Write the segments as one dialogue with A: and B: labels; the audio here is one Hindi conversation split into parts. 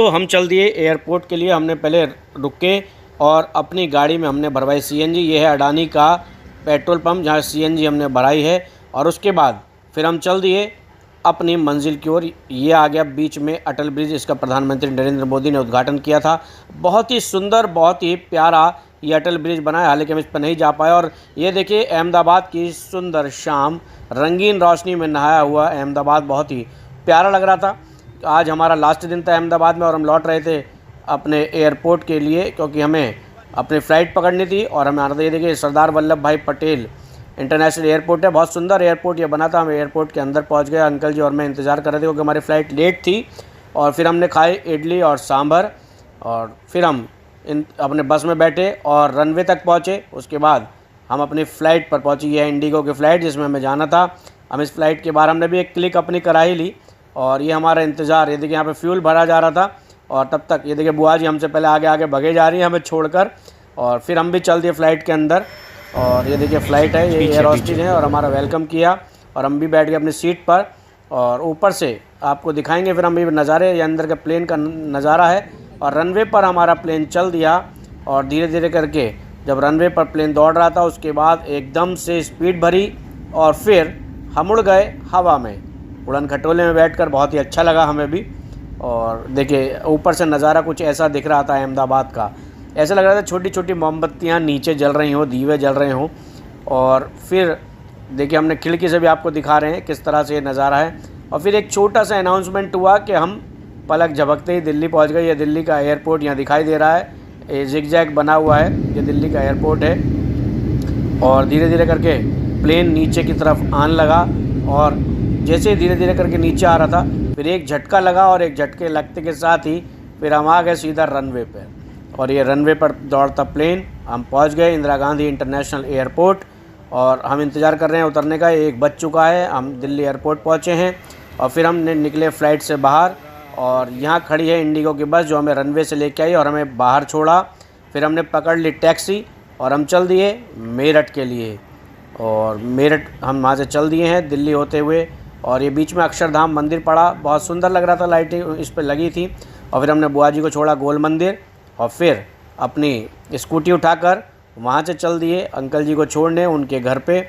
A: तो हम चल दिए एयरपोर्ट के लिए। हमने पहले रुके और अपनी गाड़ी में हमने भरवाई सीएनजी। ये है अडानी का पेट्रोल पंप जहाँ सीएनजी हमने भराई है। और उसके बाद फिर हम चल दिए अपनी मंजिल की ओर। ये आ गया बीच में अटल ब्रिज। इसका प्रधानमंत्री नरेंद्र मोदी ने उद्घाटन किया था। बहुत ही सुंदर, बहुत ही प्यारा ये अटल ब्रिज बना है। हालांकि हम इस पर नहीं जा पाए। और ये देखिए अहमदाबाद की सुंदर शाम, रंगीन रोशनी में नहाया हुआ अहमदाबाद बहुत ही प्यारा लग रहा था। आज हमारा लास्ट दिन था अहमदाबाद में और हम लौट रहे थे अपने एयरपोर्ट के लिए, क्योंकि हमें अपनी फ़्लाइट पकड़नी थी और हमें आना था। ये देखिए सरदार वल्लभ भाई पटेल इंटरनेशनल एयरपोर्ट है। बहुत सुंदर एयरपोर्ट ये बना था। हम एयरपोर्ट के अंदर पहुंच गए। अंकल जी और मैं इंतज़ार कर रहे थे क्योंकि हमारी फ़्लाइट लेट थी। और फिर हमने खाई इडली और सांभर और फिर हम अपने बस में बैठे और रनवे तक पहुँचे। उसके बाद हम अपनी फ़्लाइट पर पहुँचे। ये है इंडिगो की फ़्लाइट जिसमें हमें जाना था। हम इस फ़्लाइट के बाहर हमने भी एक क्लिक अपनी करा ही ली। और ये हमारा इंतज़ार, ये देखिए यहाँ पे फ्यूल भरा जा रहा था। और तब तक ये देखिए बुआ जी हमसे पहले आगे आगे भगे जा रही हैं हमें छोड़कर। और फिर हम भी चल दिए फ़्लाइट के अंदर। और ये देखिए फ़्लाइट है, ये एयर होस्टेस है और हमारा वेलकम किया। और हम भी बैठ गए अपनी सीट पर और ऊपर से आपको दिखाएंगे फिर हम भी नज़ारे। ये अंदर के प्लेन का नज़ारा है। और रनवे पर हमारा प्लेन चल दिया। और धीरे धीरे करके जब रनवे पर प्लेन दौड़ रहा था उसके बाद एकदम से स्पीड भरी और फिर हम उड़ गए हवा में। उड़न खटोले में बैठकर बहुत ही अच्छा लगा हमें भी। और देखिए ऊपर से नज़ारा कुछ ऐसा दिख रहा था अहमदाबाद का। ऐसा लग रहा था छोटी छोटी मोमबत्तियाँ नीचे जल रही हों, दीवे जल रहे हों। और फिर देखिए हमने खिड़की से भी आपको दिखा रहे हैं किस तरह से ये नज़ारा है। और फिर एक छोटा सा अनाउंसमेंट हुआ कि हम पलक झपकते ही दिल्ली पहुंच गए। ये दिल्ली का एयरपोर्ट यहाँ दिखाई दे रहा है, ये जिगजैग बना हुआ है, ये दिल्ली का एयरपोर्ट है। और धीरे धीरे करके प्लेन नीचे की तरफ आने लगा। और जैसे ही धीरे धीरे करके नीचे आ रहा था फिर एक झटका लगा और एक झटके लगते के साथ ही फिर हम आ गए सीधा रनवे पे। और ये रनवे पर दौड़ता प्लेन, हम पहुंच गए इंदिरा गांधी इंटरनेशनल एयरपोर्ट। और हम इंतज़ार कर रहे हैं उतरने का। एक बज चुका है, हम दिल्ली एयरपोर्ट पहुंचे हैं। और फिर हमने निकले फ़्लाइट से बाहर और यहाँ खड़ी है इंडिगो की बस जो हमें रनवे से लेके आई और हमें बाहर छोड़ा। फिर हमने पकड़ ली टैक्सी और हम चल दिए मेरठ के लिए। और मेरठ हम वहाँ से चल दिए हैं दिल्ली होते हुए। और ये बीच में अक्षरधाम मंदिर पड़ा, बहुत सुंदर लग रहा था, लाइटिंग इस पर लगी थी। और फिर हमने बुआ जी को छोड़ा गोल मंदिर और फिर अपनी स्कूटी उठाकर वहाँ से चल दिए अंकल जी को छोड़ने उनके घर पे।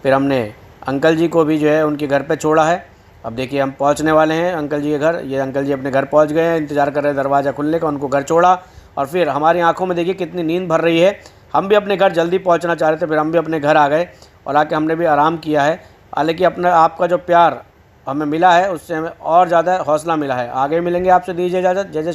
A: फिर हमने अंकल जी को भी जो है उनके घर पे छोड़ा है। अब देखिए हम पहुँचने वाले हैं अंकल जी के घर। ये अंकल जी अपने घर पहुँच गए हैं, इंतज़ार कर रहे हैं दरवाज़ा खुलने का। उनको घर छोड़ा और फिर हमारी आँखों में देखिए कितनी नींद भर रही है। हम भी अपने घर जल्दी पहुँचना चाह रहे थे, फिर हम भी अपने घर आ गए और आके हमने भी आराम किया है। हालांकि अपना आपका जो प्यार हमें मिला है उससे हमें और ज़्यादा हौसला मिला है। आगे मिलेंगे, आपसे दीजिए इजाज़त। जय जय।